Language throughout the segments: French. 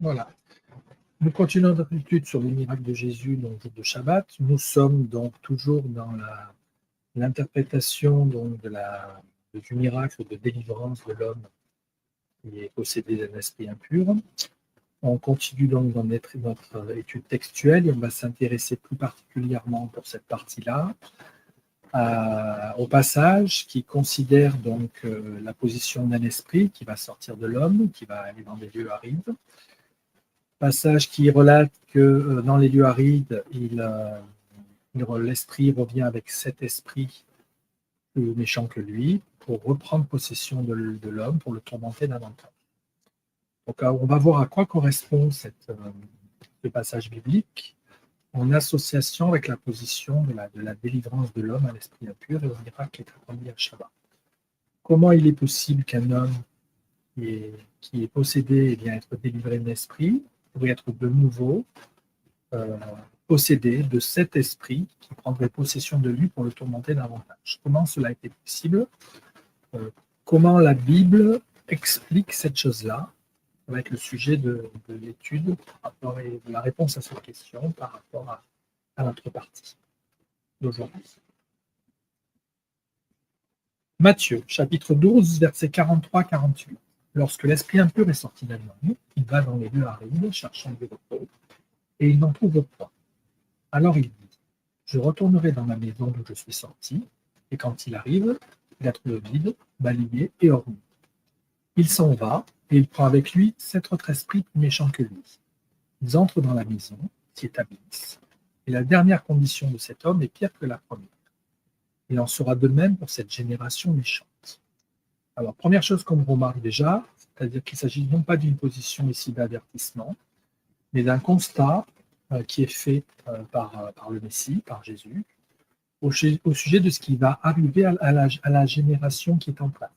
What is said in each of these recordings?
Voilà. Nous continuons notre étude sur les miracles de Jésus dans le jour de Shabbat. Nous sommes donc toujours dans l'interprétation du miracle de délivrance de l'homme qui est possédé d'un esprit impur. On continue donc dans notre étude textuelle et on va s'intéresser plus particulièrement pour cette partie-là au passage qui considère donc la position d'un esprit qui va sortir de l'homme, qui va aller dans des lieux arides. Passage qui relate que dans les lieux arides, l'esprit revient avec 7 esprits plus méchants que lui pour reprendre possession de l'homme, pour le tourmenter davantage. Donc on va voir à quoi correspond ce passage biblique en association avec la position de la délivrance de l'homme à l'esprit impur et au miracle qui est accompli à Shabbat. Comment il est possible qu'un homme qui est possédé et être délivré d'un esprit pourrait être de nouveau possédé de cet esprit qui prendrait possession de lui pour le tourmenter davantage? Comment cela a été possible? Comment la Bible explique cette chose-là? Ça va être le sujet de l'étude et de la réponse à cette question par rapport à notre partie d'aujourd'hui. Matthieu, chapitre 12, versets 43-48. Lorsque l'esprit impur est sorti d'un homme, il va dans les lieux arides, cherchant du repos, et il n'en trouve pas. Alors il dit, je retournerai dans ma maison d'où je suis sorti, et quand il arrive, il la trouve vide, balayée et ornée. Il s'en va, et il prend avec lui 7 autres esprits plus méchants que lui. Ils entrent dans la maison, s'y établissent, et la dernière condition de cet homme est pire que la première. Il en sera de même pour cette génération méchante. Alors, première chose qu'on remarque déjà, c'est-à-dire qu'il s'agit non pas d'une position ici d'avertissement, mais d'un constat qui est fait par le Messie, par Jésus, au sujet de ce qui va arriver à la génération qui est en place.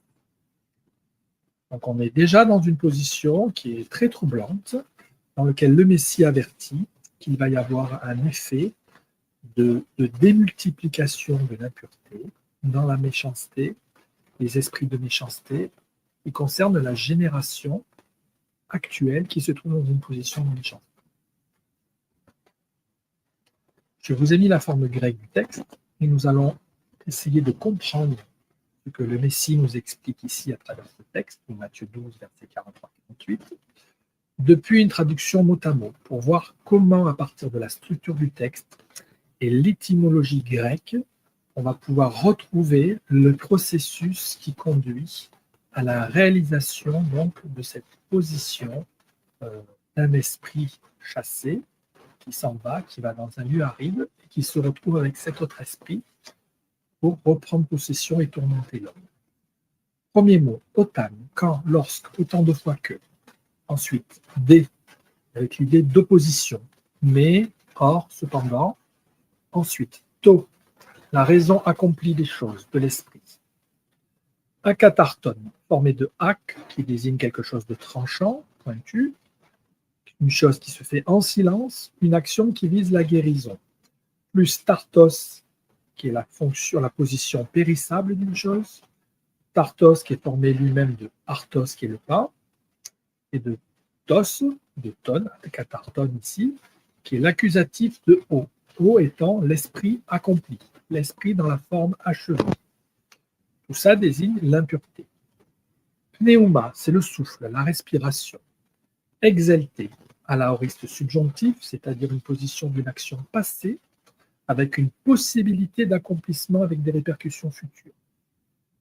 Donc, on est déjà dans une position qui est très troublante, dans laquelle le Messie avertit qu'il va y avoir un effet de démultiplication de l'impureté dans la méchanceté, les esprits de méchanceté, qui concernent la génération actuelle qui se trouve dans une position de méchanceté. Je vous ai mis la forme grecque du texte et nous allons essayer de comprendre ce que le Messie nous explique ici à travers ce texte, Matthieu 12, versets 43-48, depuis une traduction mot à mot, pour voir comment, à partir de la structure du texte et l'étymologie grecque, on va pouvoir retrouver le processus qui conduit à la réalisation donc de cette position d'un esprit chassé qui s'en va, qui va dans un lieu aride et qui se retrouve avec cet autre esprit pour reprendre possession et tourmenter l'homme. Premier mot, otan, quand, lorsque, autant de fois que. Ensuite, dé, avec l'idée d'opposition, mais, or, cependant. Ensuite, to, la raison accomplie des choses, de l'esprit. Akatarton, formé de ak, qui désigne quelque chose de tranchant, pointu, une chose qui se fait en silence, une action qui vise la guérison. Plus tartos, qui est la fonction, la position périssable d'une chose. Tartos, qui est formé lui-même de artos, qui est le pain, et de tos, de ton, akatarton ici, qui est l'accusatif de o. O étant l'esprit accompli, l'esprit dans la forme achevée. Tout ça désigne l'impureté. Pneuma, c'est le souffle, la respiration. Exalté, à l'aoriste subjonctif, c'est-à-dire une position d'une action passée avec une possibilité d'accomplissement avec des répercussions futures.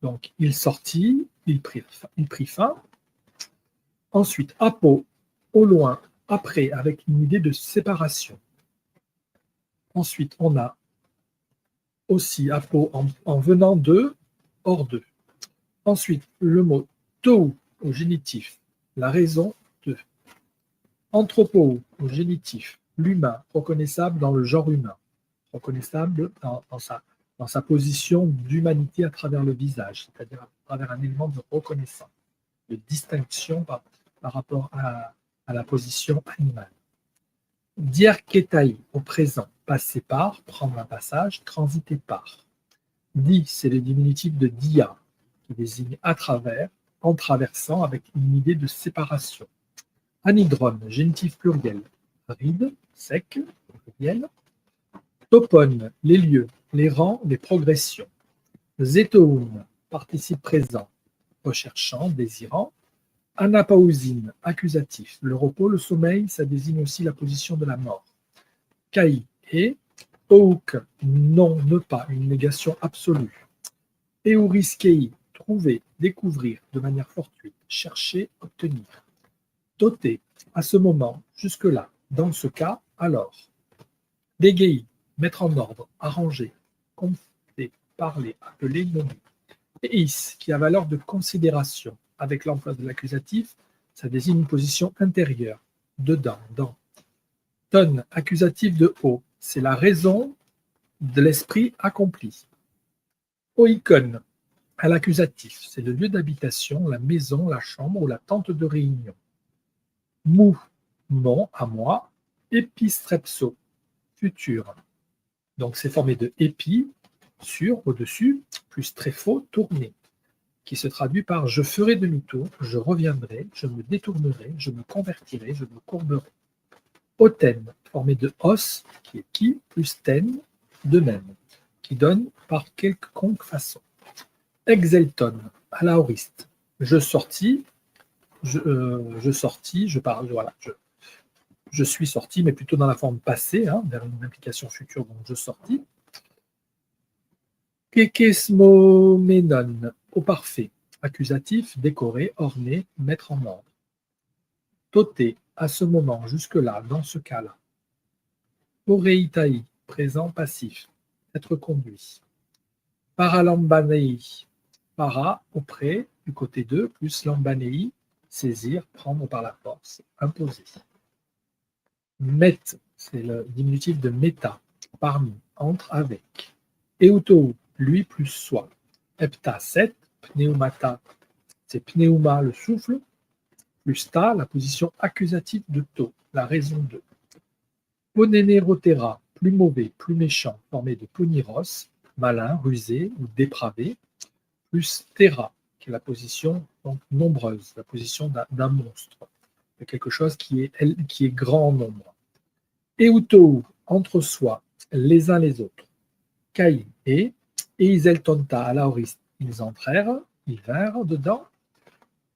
Donc, il sortit, il prit fin. Ensuite, apo, au loin, après, avec une idée de séparation. Ensuite, on a aussi apo en venant de, hors de. Ensuite, le mot tou au génitif, la raison de. Anthropo au génitif, l'humain, reconnaissable dans le genre humain, reconnaissable dans sa position d'humanité à travers le visage, c'est-à-dire à travers un élément de reconnaissance, de distinction par rapport à la position animale. Dierketai au présent, passer par, prendre un passage, transiter par. Di, c'est le diminutif de dia, qui désigne à travers, en traversant avec une idée de séparation. Anhydrone, génitif pluriel. Aride, sec, pluriel. Topone, les lieux, les rangs, les progressions. Zétoun, participe présent, recherchant, désirant. Anapausine, accusatif. Le repos, le sommeil, ça désigne aussi la position de la mort. Kai, et. Ouk, non, ne pas, une négation absolue. Euriskei, trouver, découvrir de manière fortuite, chercher, obtenir. Toté, à ce moment, jusque-là, dans ce cas, alors. Dégei, mettre en ordre, arranger, compter, parler, appeler, nommer. Et is, qui a valeur de considération, avec l'emploi de l'accusatif, ça désigne une position intérieure, dedans, dans. Ton, accusatif de haut, c'est la raison de l'esprit accompli. Oikon, à l'accusatif, c'est le lieu d'habitation, la maison, la chambre ou la tente de réunion. Mou, mon, à moi. Épistrepso, futur. Donc c'est formé de épi, sur, au-dessus, plus tréfo, tourné, qui se traduit par je ferai demi-tour, je reviendrai, je me détournerai, je me convertirai, je me courberai. Oten, formé de os, qui est qui, plus ten, de même, qui donne par quelconque façon. Exelton, à l'aoriste, je sortis, je parle, voilà, je suis sorti, mais plutôt dans la forme passée, vers une implication future, donc je sortis. Kekesmomenon, au parfait, accusatif, décorer, orner, mettre en ordre. Toté, à ce moment, jusque-là, dans ce cas-là. Oreitai, présent passif, être conduit. Paralambanei, para, auprès, du côté 2, plus lambanei, saisir, prendre par la force, imposer. Met, c'est le diminutif de meta, parmi, entre, avec. Eutou, lui plus soi. Hepta, 7, pneumata, c'est pneuma, le souffle, plus ta, la position accusative de to, la raison de. Ponenerotera, plus mauvais, plus méchant, formé de poniros, malin, rusé ou dépravé, plus terra, qui est la position donc, nombreuse, la position d'un monstre, de quelque chose qui est grand en nombre. Eutou, entre soi, les uns les autres. Kai et Iseltonta à l'aoriste, ils entrèrent, ils vinrent dedans.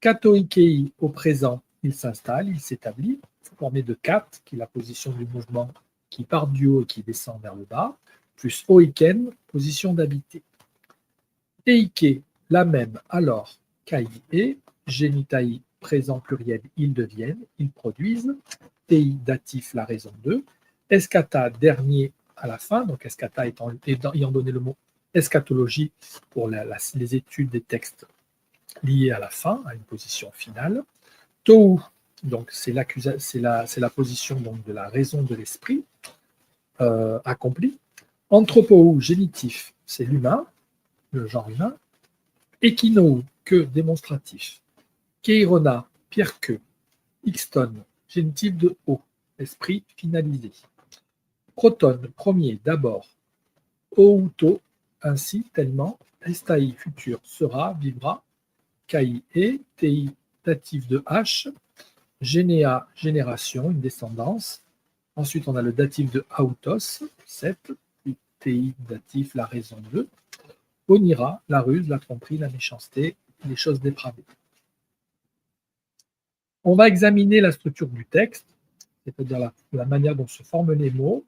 Katoikei au présent, il s'installe, il s'établit, formé de kat, qui est la position du mouvement qui part du haut et qui descend vers le bas, plus oiken, position d'habiter. Eike, la même, alors, kai et, genitai, présent pluriel, ils deviennent, ils produisent, tei, datif, la raison de, escata, dernier à la fin, donc escata ayant donné le mot eschatologie pour les études des textes liés à la fin, à une position finale. Tou, donc c'est la position donc, de la raison de l'esprit accomplie. Anthropou, génitif, c'est l'humain, le genre humain. Ekinou, que démonstratif. Keirona, pierre que. Ixton, génitif de haut, esprit finalisé. Proton, premier, d'abord. Outo, ainsi, tellement. Estai, futur, sera, vivra. Kai, et. Tei, datif de H. Généa, génération, une descendance. Ensuite, on a le datif de autos, 7. Puis Tei, datif, la raison de. Onira, la ruse, la tromperie, la méchanceté, les choses dépravées. On va examiner la structure du texte, c'est-à-dire la manière dont se forment les mots,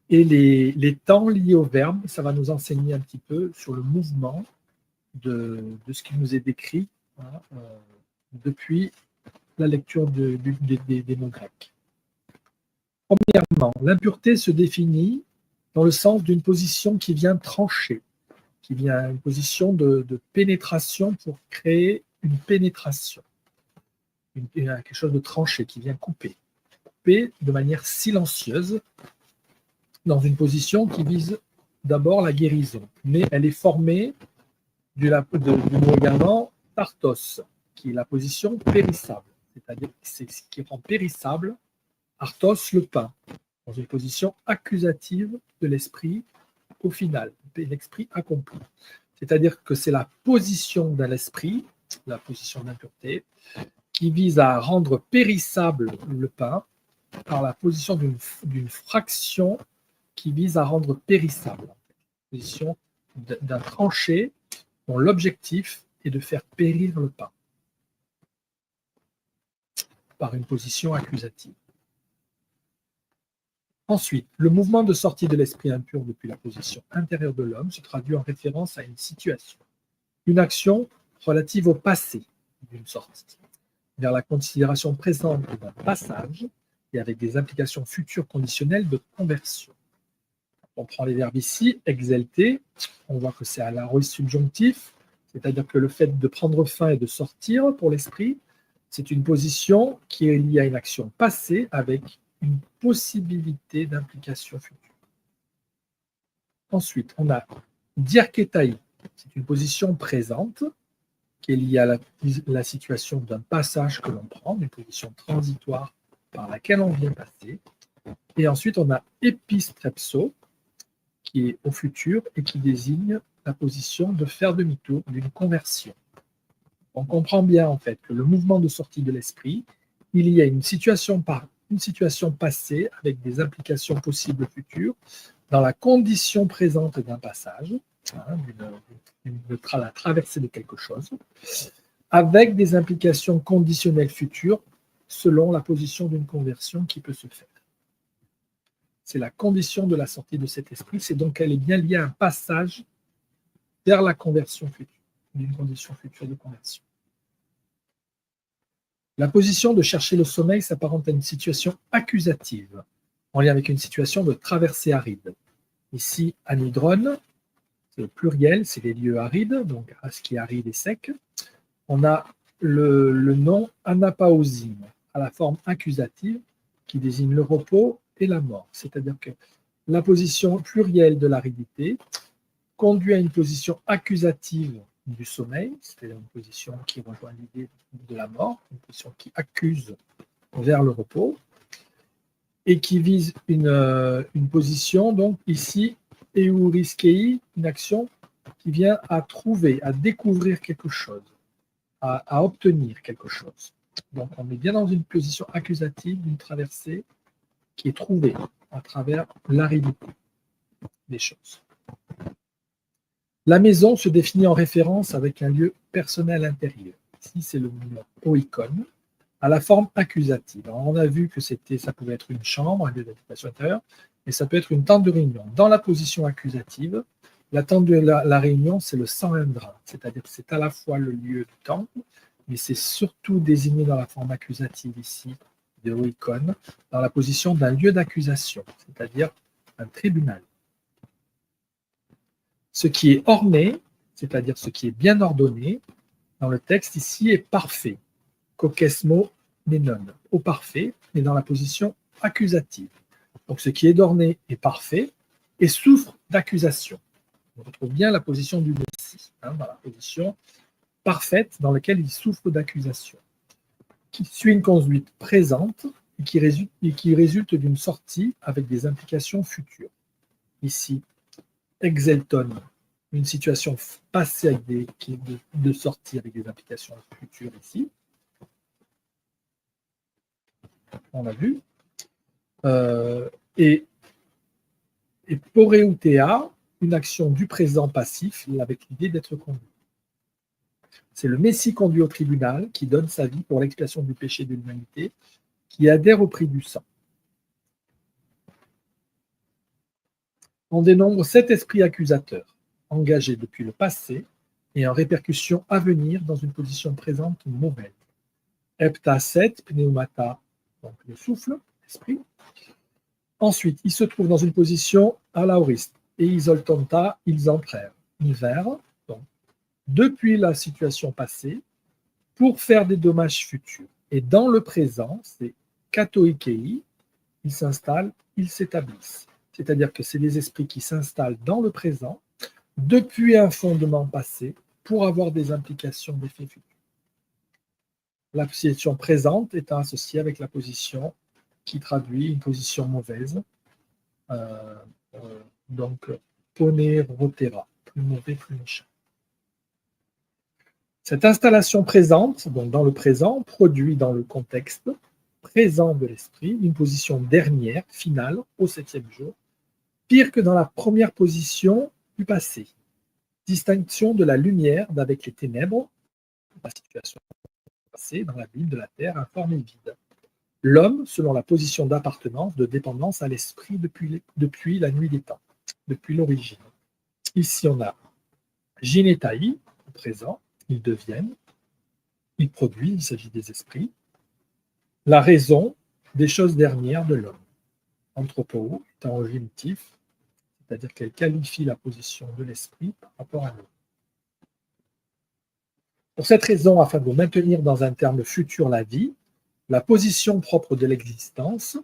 et les temps liés au verbe. Ça va nous enseigner un petit peu sur le mouvement de ce qui nous est décrit depuis la lecture des mots grecs. Premièrement, l'impureté se définit dans le sens d'une position qui vient trancher, qui vient une position de pénétration pour créer une pénétration, quelque chose de tranché qui vient couper de manière silencieuse dans une position qui vise d'abord la guérison, mais elle est formée du mot également tartos, qui est la position périssable, c'est-à-dire c'est ce qui rend périssable artos, le pain, dans une position accusative de l'esprit au final, l'esprit accompli. C'est-à-dire que c'est la position de l'esprit, la position d'impureté, qui vise à rendre périssable le pain par la position d'une fraction qui vise à rendre périssable. Position d'un tranché dont l'objectif est de faire périr le pain par une position accusative. Ensuite, le mouvement de sortie de l'esprit impur depuis la position intérieure de l'homme se traduit en référence à une situation, une action relative au passé d'une sortie, vers la considération présente d'un passage et avec des implications futures conditionnelles de conversion. On prend les verbes ici, exalter, on voit que c'est à l'aoriste subjonctif, c'est-à-dire que le fait de prendre fin et de sortir pour l'esprit, c'est une position qui est liée à une action passée avec une possibilité d'implication future. Ensuite, on a diarketai, c'est une position présente qui est liée à la situation d'un passage que l'on prend, une position transitoire par laquelle on vient passer. Et ensuite, on a epistrepso, qui est au futur et qui désigne la position de faire demi-tour d'une conversion. On comprend bien en fait que le mouvement de sortie de l'esprit, il y a une situation passée avec des implications possibles futures dans la condition présente d'un passage, la traversée de quelque chose, avec des implications conditionnelles futures selon la position d'une conversion qui peut se faire. C'est la condition de la sortie de cet esprit, c'est donc qu'elle est bien liée à un passage vers la conversion future, d'une condition future de conversion. La position de chercher le sommeil s'apparente à une situation accusative, en lien avec une situation de traversée aride. Ici, anhydrone, c'est le pluriel, c'est les lieux arides, donc ce qui est aride et sec. On a le nom anapaosine, à la forme accusative, qui désigne le repos et la mort. C'est-à-dire que la position plurielle de l'aridité conduit à une position accusative du sommeil, c'est-à-dire une position qui rejoint l'idée de la mort, une position qui accuse vers le repos, et qui vise une position, donc ici, euriskei, une action qui vient à trouver, à découvrir quelque chose, à obtenir quelque chose. Donc on est bien dans une position accusative d'une traversée qui est trouvée à travers l'aridité des choses. La maison se définit en référence avec un lieu personnel intérieur. Ici, c'est le mot oikon, à la forme accusative. Alors, on a vu que ça pouvait être une chambre, un lieu d'habitation intérieure, mais ça peut être une tente de réunion. Dans la position accusative, la tente de la réunion, c'est le Sanhendra, c'est-à-dire que c'est à la fois le lieu du temple, mais c'est surtout désigné dans la forme accusative ici, de oikon, dans la position d'un lieu d'accusation, c'est-à-dire un tribunal. Ce qui est orné, c'est-à-dire ce qui est bien ordonné, dans le texte ici est parfait. Kokesmo menon, au parfait, mais dans la position accusative. Donc ce qui est orné est parfait et souffre d'accusation. On retrouve bien la position du Messie, dans la position parfaite dans laquelle il souffre d'accusation, qui suit une conduite présente et qui résulte d'une sortie avec des implications futures. Ici, exelton, une situation passée avec de sortie avec des implications futures ici. On l'a vu. Et poreutea, une action du présent passif avec l'idée d'être conduit. C'est le Messie conduit au tribunal qui donne sa vie pour l'expiation du péché de l'humanité, qui adhère au prix du sang. On dénombre 7 esprits accusateurs, engagés depuis le passé et en répercussion à venir dans une position présente mauvaise. Hepta 7, pneumata, donc le souffle, l'esprit. Ensuite, ils se trouvent dans une position à l'aoriste, et isoltanta, ils entrèrent, hiver, donc depuis la situation passée, pour faire des dommages futurs. Et dans le présent, c'est katoikei, ils s'installent, ils s'établissent. C'est-à-dire que c'est des esprits qui s'installent dans le présent, depuis un fondement passé, pour avoir des implications d'effets futurs. La position présente étant associée avec la position qui traduit une position mauvaise, donc ponerotera, plus mauvais, plus méchant. Cette installation présente, donc dans le présent, produit dans le contexte présent de l'esprit une position dernière, finale, au 7e jour, pire que dans la première position du passé. Distinction de la lumière d'avec les ténèbres, la situation passée dans la Bible de la terre informe et vide. L'homme, selon la position d'appartenance, de dépendance à l'esprit depuis la nuit des temps, depuis l'origine. Ici, on a Ginétaï, au présent, ils deviennent, ils produisent, il s'agit des esprits. La raison des choses dernières de l'homme. Anthropo étant au génitif, c'est-à-dire qu'elle qualifie la position de l'esprit par rapport à nous. Pour cette raison, afin de maintenir dans un terme futur la vie, la position propre de l'existence,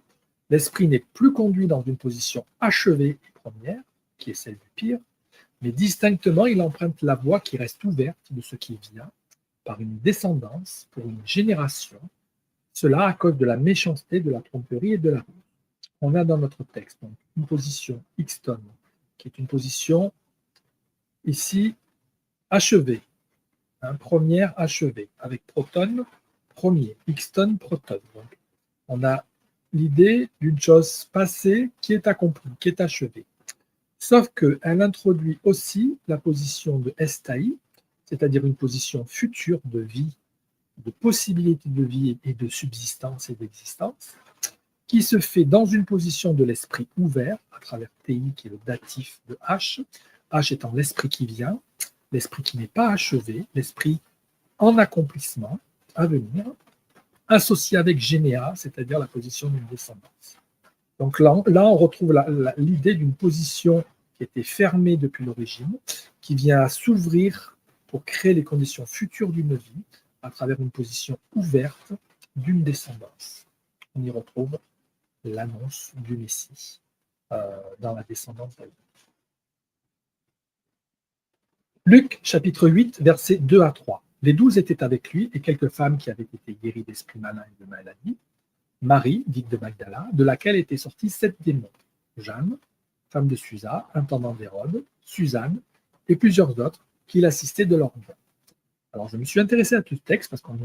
l'esprit n'est plus conduit dans une position achevée et première, qui est celle du pire, mais distinctement, il emprunte la voie qui reste ouverte de ce qui vient, par une descendance, pour une génération, cela à cause de la méchanceté, de la tromperie et de la ruse. On a dans notre texte donc, une position xton, qui est une position ici achevée, première achevée, avec proton, premier, xton, proton. Donc, on a l'idée d'une chose passée qui est accomplie, qui est achevée. Sauf qu'elle introduit aussi la position de estai, c'est-à-dire une position future de vie, de possibilité de vie et de subsistance et d'existence, qui se fait dans une position de l'esprit ouvert, à travers TI, qui est le datif de H, H étant l'esprit qui vient, l'esprit qui n'est pas achevé, l'esprit en accomplissement, à venir, associé avec Généa, c'est-à-dire la position d'une descendance. Donc là on retrouve l'idée d'une position qui était fermée depuis l'origine, qui vient à s'ouvrir pour créer les conditions futures d'une vie, à travers une position ouverte d'une descendance. On y retrouve l'annonce du Messie dans la descendance d'Aïe. Luc, chapitre 8, versets 2 à 3. Les 12 étaient avec lui et quelques femmes qui avaient été guéries d'esprits malins et de maladies. Marie, dite de Magdala, de laquelle étaient sortis 7 démons. Jeanne, femme de Susa, intendant d'Hérode, Suzanne et plusieurs autres qui l'assistaient de leur bien. Alors, je me suis intéressé à tout ce texte parce qu'on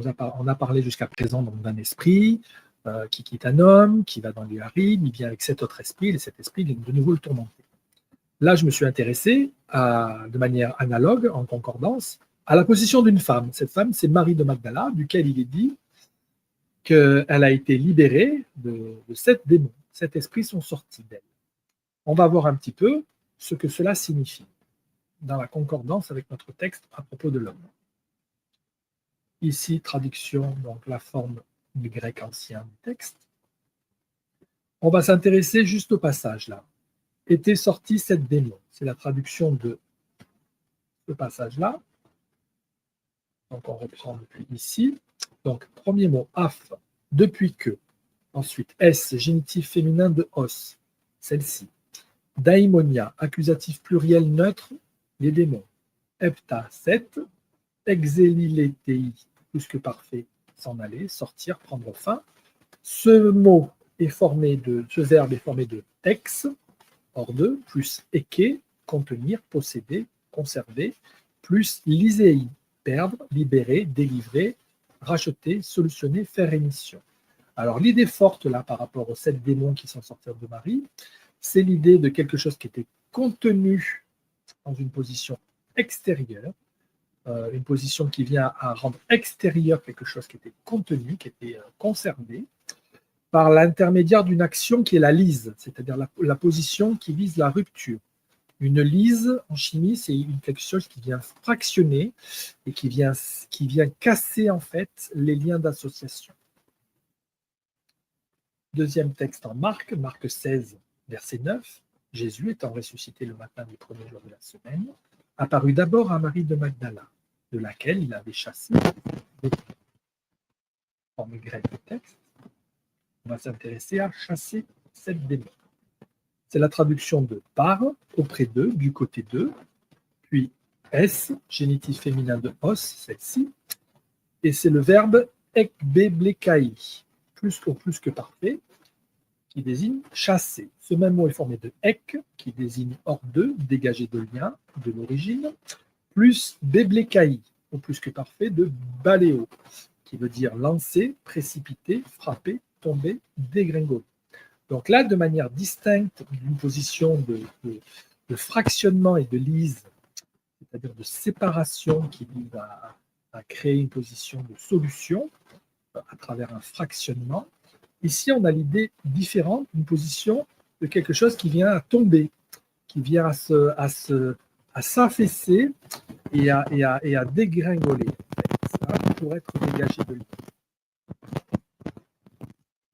a parlé jusqu'à présent d'un esprit qui quitte un homme, qui va dans l'Uharim, il vient avec 7 autres esprits, et les 7 esprits viennent de nouveau le tourmenter. Là, je me suis intéressé de manière analogue, en concordance, à la position d'une femme. Cette femme, c'est Marie de Magdala, duquel il est dit qu'elle a été libérée de 7 démons. 7 esprits sont sortis d'elle. On va voir un petit peu ce que cela signifie dans la concordance avec notre texte à propos de l'homme. Ici, traduction, donc la forme du grec ancien du texte. On va s'intéresser juste au passage là. Étaient sortis 7 démons. C'est la traduction de ce passage-là. Donc on reprend depuis ici. Donc premier mot, af, depuis que. Ensuite, s, génitif féminin de os, celle-ci. Daimonia, accusatif pluriel neutre, les démons. Hepta, 7. Exeliletei, plus que parfait, s'en aller, sortir, prendre fin. Ce verbe est formé de ex, hors de, plus eke, contenir, posséder, conserver, plus lisei, perdre, libérer, délivrer, racheter, solutionner, faire émission. Alors l'idée forte là par rapport aux 7 démons qui sont sortis de Marie, c'est l'idée de quelque chose qui était contenu dans une position extérieure, une position qui vient à rendre extérieur quelque chose qui était contenu, qui était conservé, par l'intermédiaire d'une action qui est la lise, c'est-à-dire la position qui vise la rupture. Une lise en chimie, c'est quelque chose qui vient fractionner et qui vient casser en fait les liens d'association. Deuxième texte en Marc, Marc 16, verset 9. Jésus, étant ressuscité le matin du premier jour de la semaine, apparut d'abord à Marie de Magdala, de laquelle il avait chassé des démons. Forme grecque du texte. On va s'intéresser à chasser 7 démons. C'est la traduction de par, auprès d'eux, du côté d'eux, puis s, génitif féminin de os, celle-ci, et c'est le verbe ekbeblekai, plus que parfait, qui désigne chasser. Ce même mot est formé de ek, qui désigne hors d'eux, dégagé de lien, de l'origine, plus beblekai, au plus que parfait de baléo, qui veut dire lancer, précipiter, frapper, tomber, dégringoler. Donc là, de manière distincte d'une position de fractionnement et de lise, c'est-à-dire de séparation qui vise à créer une position de solution à travers un fractionnement. Ici, on a l'idée différente d'une position de quelque chose qui vient à tomber, qui vient à s'affaisser et à dégringoler, ça, pour être dégagé de lui.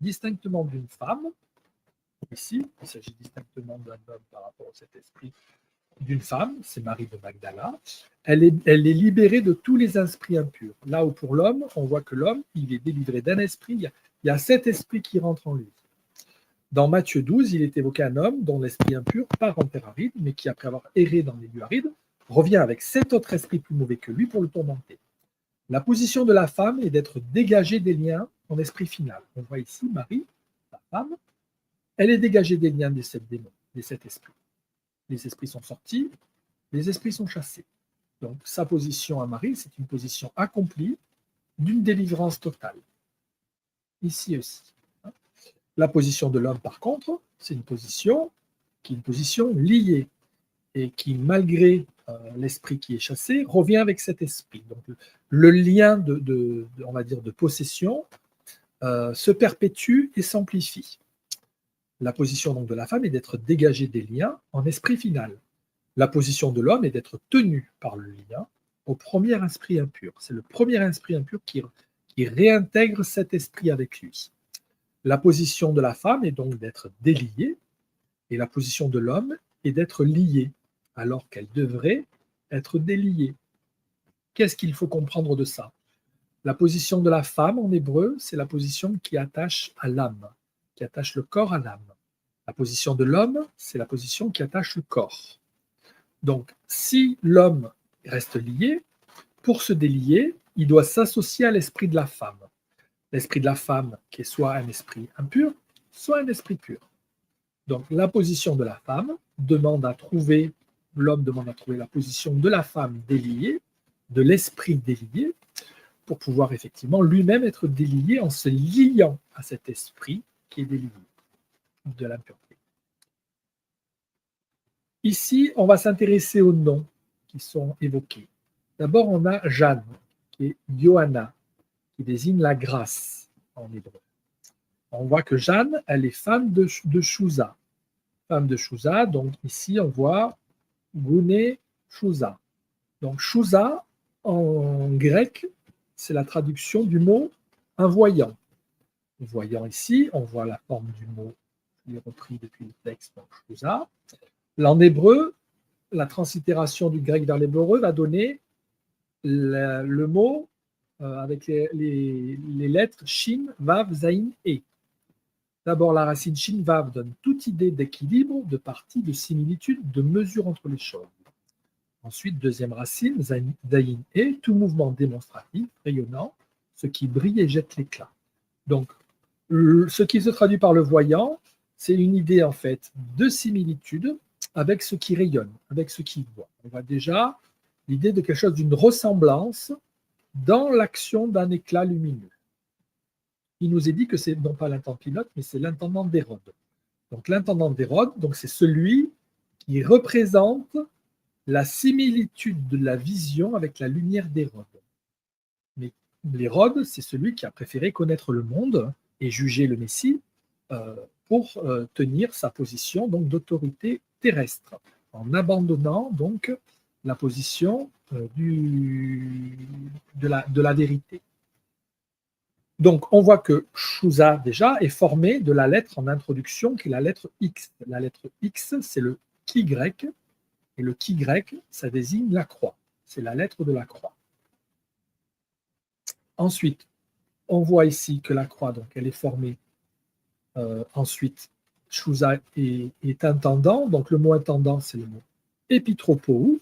Distinctement d'une femme, ici, il s'agit distinctement d'un homme par rapport à cet esprit d'une femme, c'est Marie de Magdala, elle est libérée de tous les esprits impurs. Là où pour l'homme, on voit que l'homme, il est délivré d'un esprit, il y a 7 esprits qui rentrent en lui. Dans Matthieu 12, il est évoqué un homme dont l'esprit impur part en terre aride, mais qui, après avoir erré dans les lieux arides, revient avec 7 autres esprits plus mauvais que lui pour le tourmenter. La position de la femme est d'être dégagée des liens en esprit final. On voit ici Marie, la femme, elle est dégagée des liens des 7 démons, des 7 esprits. Les esprits sont sortis, les esprits sont chassés. Donc sa position à Marie, c'est une position accomplie d'une délivrance totale. Ici aussi. La position de l'homme, par contre, c'est une position qui est une position liée et qui, malgré l'esprit qui est chassé, revient avec cet esprit. Donc le lien on va dire, de possession se perpétue et s'amplifie. La position donc de la femme est d'être dégagée des liens en esprit final. La position de l'homme est d'être tenu par le lien au premier esprit impur. C'est le premier esprit impur qui réintègre cet esprit avec lui. La position de la femme est donc d'être déliée et la position de l'homme est d'être lié alors qu'elle devrait être déliée. Qu'est-ce qu'il faut comprendre de ça? La position de la femme en hébreu, c'est la position qui attache à l'âme, qui attache le corps à l'âme. La position de l'homme, c'est la position qui attache le corps. Donc, si l'homme reste lié, pour se délier, il doit s'associer à l'esprit de la femme. L'esprit de la femme qui est soit un esprit impur, soit un esprit pur. Donc, la position de la femme l'homme demande à trouver la position de la femme déliée, de l'esprit délié, pour pouvoir effectivement lui-même être délié en se liant à cet esprit qui est délié de l'impureté. Ici, on va s'intéresser aux noms qui sont évoqués. D'abord, on a Jeanne, qui est Johanna, qui désigne la grâce en hébreu. On voit que Jeanne, elle est femme de Chouza. Femme de Chouza, donc ici, on voit Gouné Chouza. Donc, Chouza, en grec, c'est la traduction du mot un voyant. Voyant ici, on voit la forme du mot qui est repris depuis le texte, donc Chouza. En hébreu, la translittération du grec vers l'hébreu va donner le mot avec les lettres Shin, Vav, Zayin, E. D'abord, la racine Shin, Vav donne toute idée d'équilibre, de partie, de similitude, de mesure entre les choses. Ensuite, deuxième racine, Zayin, E, tout mouvement démonstratif, rayonnant, ce qui brille et jette l'éclat. Donc, ce qui se traduit par le voyant, c'est une idée en fait de similitude avec ce qui rayonne, avec ce qui voit. On voit déjà l'idée de quelque chose d'une ressemblance dans l'action d'un éclat lumineux. Il nous est dit que c'est non pas l'intendant pilote, mais c'est l'intendant d'Hérode. Donc l'intendant d'Hérode, c'est celui qui représente la similitude de la vision avec la lumière d'Hérode. Mais l'Hérode, c'est celui qui a préféré connaître le monde et juger le Messie pour tenir sa position donc d'autorité terrestre, en abandonnant donc la position de la vérité. Donc, on voit que Chouza, déjà, est formé de la lettre en introduction, qui est la lettre X. La lettre X, c'est le qui grec, et le qui grec, ça désigne la croix. C'est la lettre de la croix. Ensuite, on voit ici que la croix, donc, elle est formée. Ensuite, Chouza est intendant, donc le mot intendant, c'est le mot épitropou,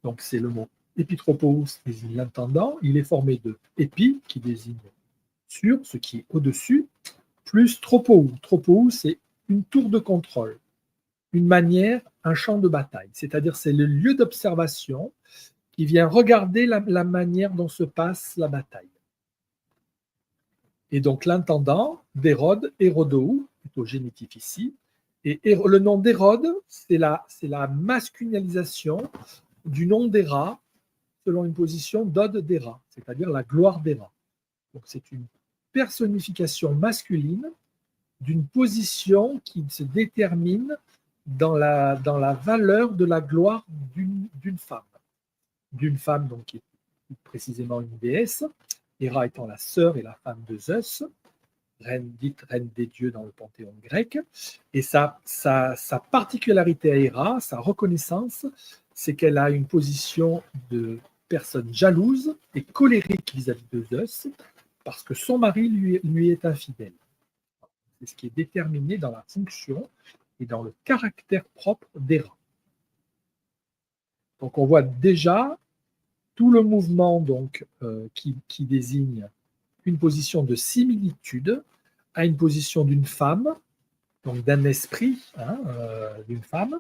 donc c'est le mot épitropou, qui désigne l'intendant. Il est formé de épi, qui désigne sur, ce qui est au-dessus, plus tropou. Tropou, c'est une tour de contrôle, une manière, un champ de bataille, c'est-à-dire c'est le lieu d'observation qui vient regarder la manière dont se passe la bataille. Et donc l'intendant d'Hérode, Hérodou, plutôt génitif ici, et le nom d'Hérode, c'est la masculinisation du nom d'Héra selon une position d'Ode d'Héra, c'est-à-dire la gloire d'Héra. Donc c'est une personnification masculine d'une position qui se détermine dans la valeur de la gloire d'une femme. D'une femme donc, qui est précisément une déesse, Héra étant la sœur et la femme de Zeus, dite reine des dieux dans le panthéon grec. Et sa particularité à Héra, sa reconnaissance, c'est qu'elle a une position de personne jalouse et colérique vis-à-vis de Zeus, parce que son mari lui est infidèle. C'est ce qui est déterminé dans la fonction et dans le caractère propre d'Héra. Donc on voit déjà tout le mouvement donc, qui désigne une position de similitude à une position d'une femme, donc d'un esprit, d'une femme,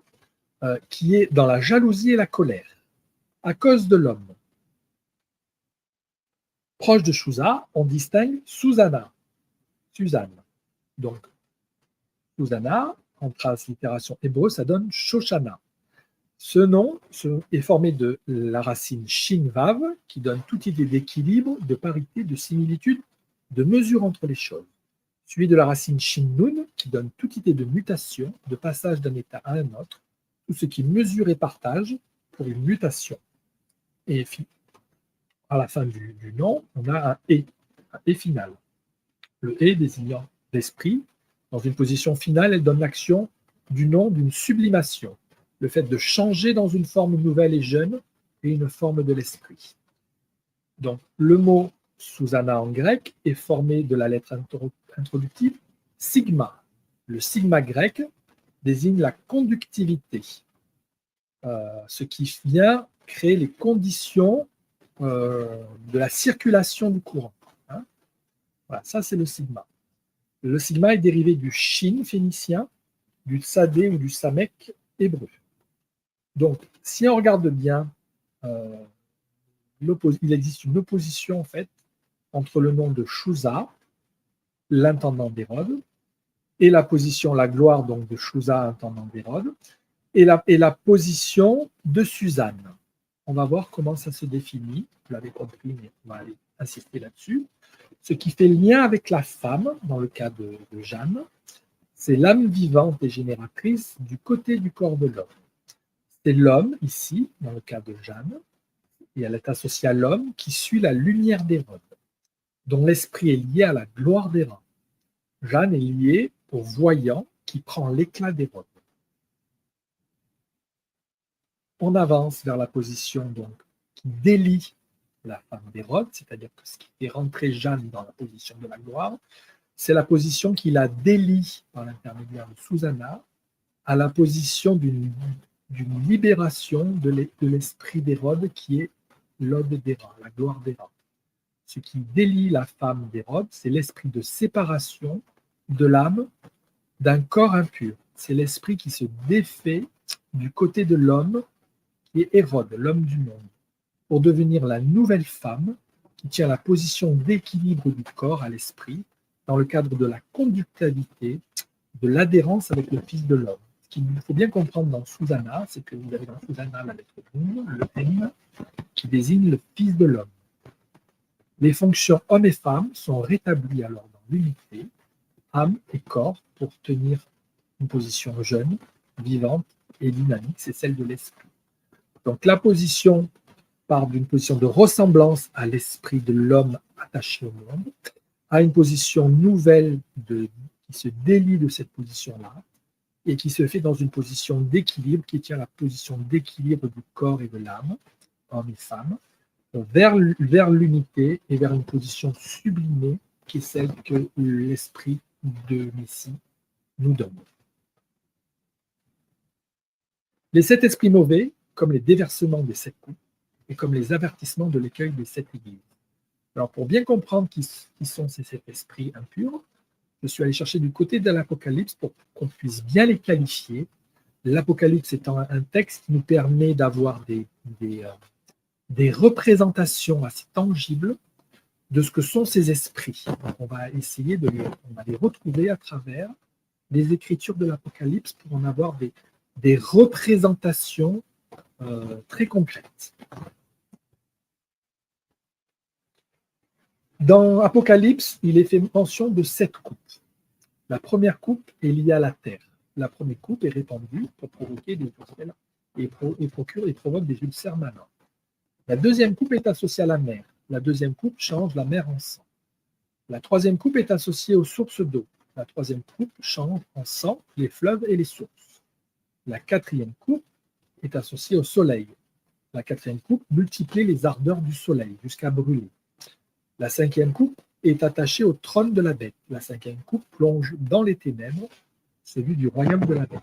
qui est dans la jalousie et la colère, à cause de l'homme. Proche de Chouza, on distingue Susanna, Suzanne. Donc, Susanna, en translittération hébreu, ça donne Shoshana. Ce nom est formé de la racine shin-vav, qui donne toute idée d'équilibre, de parité, de similitude, de mesure entre les choses. Suivi de la racine shin-nun, qui donne toute idée de mutation, de passage d'un état à un autre, tout ce qui mesure et partage pour une mutation. Et à la fin du nom, on a un et final. Le et désignant l'esprit. Dans une position finale, elle donne l'action du nom d'une sublimation. Le fait de changer dans une forme nouvelle et jeune et une forme de l'esprit. Donc, le mot Susanna en grec est formé de la lettre introductive sigma. Le sigma grec désigne la conductivité, ce qui vient créer les conditions de la circulation du courant. Voilà, ça c'est le sigma. Le sigma est dérivé du shin phénicien, du tsadé ou du samek hébreu. Donc, si on regarde bien, il existe une opposition en fait entre le nom de Chouza, l'intendant d'Hérode, et la gloire donc de Chouza, intendant d'Hérode, et la position de Suzanne. On va voir comment ça se définit. Vous l'avez compris, mais on va aller insister là-dessus. Ce qui fait lien avec la femme, dans le cas de Jeanne, c'est l'âme vivante et génératrice du côté du corps de l'homme. C'est l'homme, ici, dans le cas de Jeanne, et elle est associée à l'homme qui suit la lumière d'Hérode, dont l'esprit est lié à la gloire d'Héra. Jeanne est liée au voyant qui prend l'éclat d'Hérode. On avance vers la position donc, qui délie la femme d'Hérode, c'est-à-dire que ce qui fait rentrer Jeanne dans la position de la gloire, c'est la position qui la délie par l'intermédiaire de Susanna à la position d'une libération de l'esprit d'Hérode qui est l'ode d'Héra, la gloire d'Héra. Ce qui délie la femme d'Hérode, c'est l'esprit de séparation de l'âme d'un corps impur. C'est l'esprit qui se défait du côté de l'homme qui est Hérode, l'homme du monde, pour devenir la nouvelle femme qui tient la position d'équilibre du corps à l'esprit dans le cadre de la conductivité, de l'adhérence avec le Fils de l'homme. Ce qu'il faut bien comprendre dans Susanna, c'est que vous avez dans Susanna la lettre N, le M, qui désigne le Fils de l'homme. Les fonctions hommes et femmes sont rétablies alors dans l'unité, âme et corps, pour tenir une position jeune, vivante et dynamique, c'est celle de l'esprit. Donc la position part d'une position de ressemblance à l'esprit de l'homme attaché au monde, à une position nouvelle qui se délie de cette position-là et qui se fait dans une position d'équilibre, qui tient la position d'équilibre du corps et de l'âme, homme et femme, vers l'unité et vers une position sublimée qui est celle que l'esprit de Messie nous donne. Les 7 esprits mauvais, comme les déversements des 7 coups, et comme les avertissements de l'écueil des 7 églises. Alors, pour bien comprendre qui sont ces 7 esprits impurs, je suis allé chercher du côté de l'Apocalypse pour qu'on puisse bien les qualifier. L'Apocalypse étant un texte qui nous permet d'avoir des des représentations assez tangibles de ce que sont ces esprits. Donc, on va essayer on va les retrouver à travers les écritures de l'Apocalypse pour en avoir des représentations très concrètes. Dans Apocalypse, il est fait mention de 7 coupes. La première coupe est liée à la terre. La première coupe est répandue pour provoquer des ulcères et provoque des ulcères malins. La deuxième coupe est associée à la mer. La deuxième coupe change la mer en sang. La troisième coupe est associée aux sources d'eau. La troisième coupe change en sang les fleuves et les sources. La quatrième coupe est associée au soleil. La quatrième coupe multiplie les ardeurs du soleil jusqu'à brûler. La cinquième coupe est attachée au trône de la bête. La cinquième coupe plonge dans les ténèbres, celui du royaume de la bête.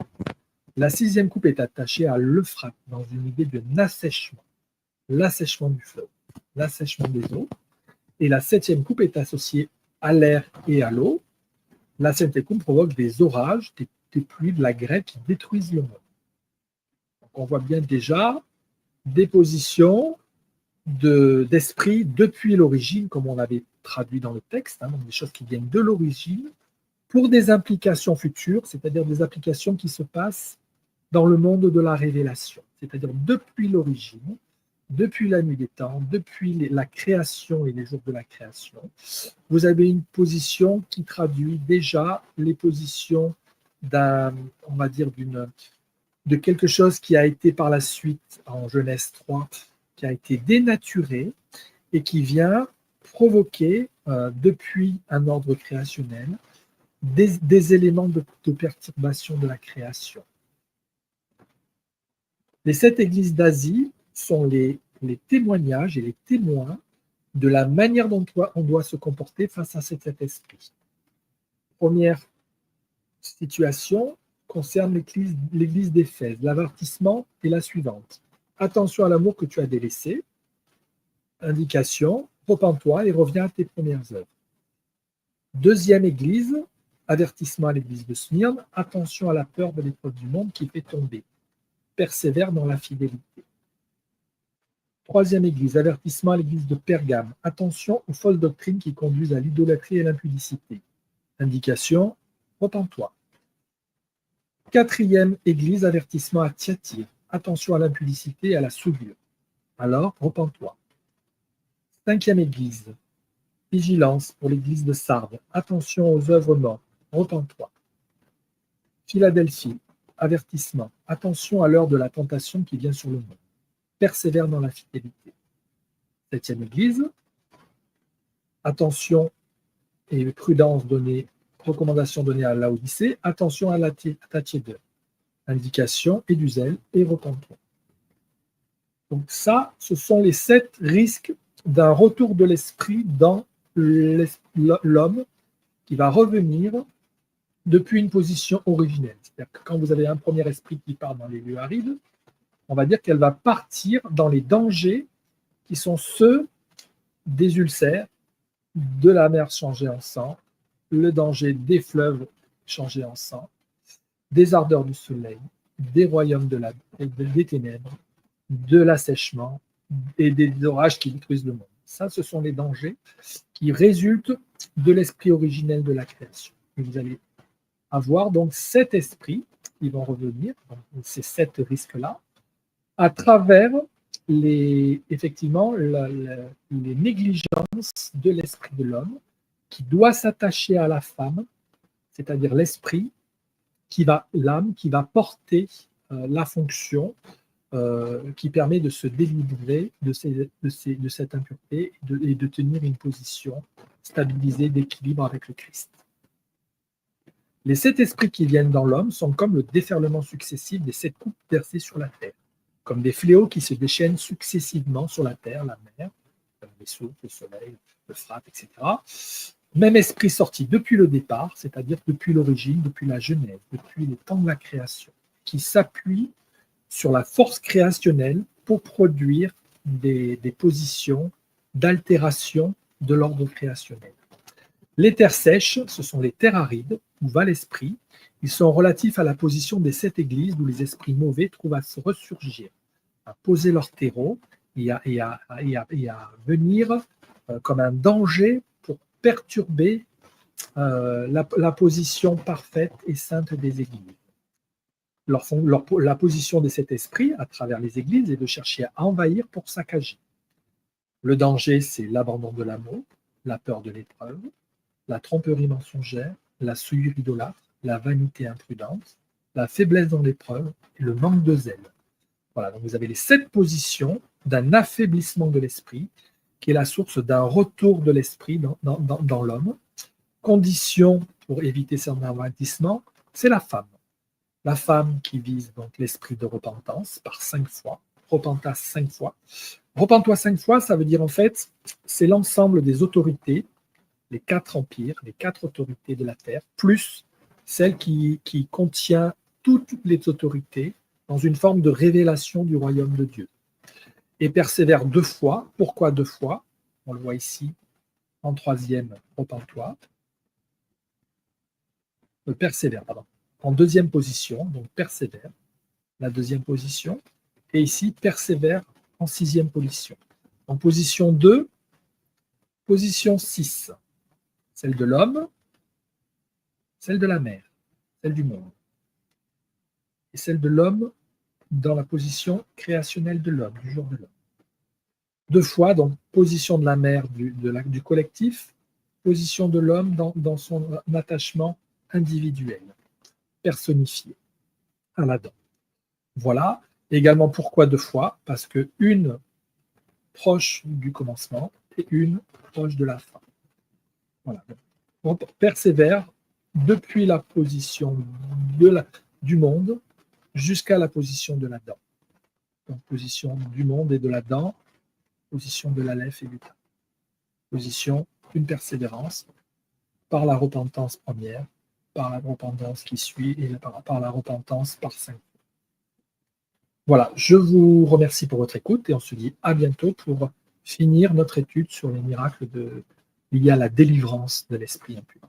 La sixième coupe est attachée à l'Euphrate, dans une idée de l'assèchement du fleuve, l'assèchement des eaux. Et la septième coupe est associée à l'air et à l'eau. La septième coupe provoque des orages, des pluies de la grêle qui détruisent le monde. Donc on voit bien déjà des positions d'esprit depuis l'origine, comme on l'avait traduit dans le texte, donc des choses qui viennent de l'origine, pour des implications futures, c'est-à-dire des applications qui se passent dans le monde de la révélation, c'est-à-dire depuis l'origine, depuis la nuit des temps, depuis la création et les jours de la création. Vous avez une position qui traduit déjà les positions on va dire, de quelque chose qui a été par la suite, en Genèse 3, qui a été dénaturé et qui vient provoquer, depuis un ordre créationnel, des éléments de perturbation de la création. Les 7 églises d'Asie sont les témoignages et les témoins de la manière dont on doit se comporter face à cet esprit. Première situation concerne l'église d'Éphèse. L'avertissement est la suivante. Attention à l'amour que tu as délaissé. Indication, repens-toi et reviens à tes premières œuvres. Deuxième église, avertissement à l'église de Smyrne. Attention à la peur de l'épreuve du monde qui fait tomber. Persévère dans la fidélité. Troisième église, avertissement à l'église de Pergame. Attention aux fausses doctrines qui conduisent à l'idolâtrie et l'impudicité. Indication, repens-toi. Quatrième église, avertissement à Thyatire. Attention à l'impudicité et à la souillure. Alors, repens-toi. Cinquième église, vigilance pour l'église de Sardes. Attention aux œuvres mortes. Repens-toi. Philadelphie, avertissement. Attention à l'heure de la tentation qui vient sur le monde. Persévère dans la fidélité. Septième église, attention et prudence donnée, recommandation donnée à Laodicée. Attention à ta tiédeur. Indication et du zèle et repens-toi. Donc ça, ce sont les 7 risques d'un retour de l'esprit dans l'homme qui va revenir depuis une position originelle. C'est-à-dire que quand vous avez un premier esprit qui part dans les lieux arides, on va dire qu'elle va partir dans les dangers qui sont ceux des ulcères, de la mer changée en sang, le danger des fleuves changés en sang, des ardeurs du soleil, des royaumes des ténèbres, de l'assèchement et des orages qui détruisent le monde. Ça, ce sont les dangers qui résultent de l'esprit originel de la création. Et vous allez avoir donc 7 esprits qui vont revenir, donc ces 7 risques-là, à travers effectivement les négligences de l'esprit de l'homme qui doit s'attacher à la femme, c'est-à-dire l'esprit, l'âme qui va porter la fonction qui permet de se délivrer de cette impureté et de tenir une position stabilisée d'équilibre avec le Christ. Les 7 esprits qui viennent dans l'homme sont comme le déferlement successif des 7 coupes versées sur la terre, comme des fléaux qui se déchaînent successivement sur la terre, la mer, les sources, le soleil, le frappe, etc. Même esprit sorti depuis le départ, c'est-à-dire depuis l'origine, depuis la Genèse, depuis les temps de la création, qui s'appuie sur la force créationnelle pour produire des positions d'altération de l'ordre créationnel. Les terres sèches, ce sont les terres arides, où va l'esprit. Ils sont relatifs à la position des 7 églises où les esprits mauvais trouvent à se ressurgir, à poser leur terreau à venir comme un danger pour perturber la position parfaite et sainte des églises. La position de cet esprit à travers les églises est de chercher à envahir pour saccager. Le danger, c'est l'abandon de l'amour, la peur de l'épreuve, la tromperie mensongère, la souillure idolâtre, la vanité imprudente, la faiblesse dans l'épreuve et le manque de zèle. Voilà, donc vous avez les 7 positions d'un affaiblissement de l'esprit, qui est la source d'un retour de l'esprit dans l'homme. Condition pour éviter son avalissement, c'est la femme. La femme qui vise donc l'esprit de repentance par 5 fois. Repenta 5 fois. Repens-toi 5 fois, ça veut dire en fait, c'est l'ensemble des autorités, les 4 empires, les 4 autorités de la terre, plus celle qui contient toutes les autorités dans une forme de révélation du royaume de Dieu. Et persévère 2 fois. Pourquoi 2 fois? On le voit ici en 3e, repens-toi. Persévère, pardon. En 2e position, donc persévère, la 2e position. Et ici, persévère en 6e position. En position 2, position 6, celle de l'homme, celle de la mer, celle du monde. Et celle de l'homme dans la position créationnelle de l'homme, du jour de l'homme. 2 fois, donc, position de la mer du collectif, position de l'homme dans son attachement individuel, personnifié à l'Adam. Voilà. Également, pourquoi 2 fois? Parce que une proche du commencement et une proche de la fin. Voilà. On persévère depuis la position du monde jusqu'à la position de l'Adam. Donc, position du monde et de l'Adam, position de l'Aleph et du Ta. Position, une persévérance par la repentance première, par la repentance qui suit et par la repentance par 5. Voilà, je vous remercie pour votre écoute et on se dit à bientôt pour finir notre étude sur les miracles liés à la délivrance de l'esprit impur.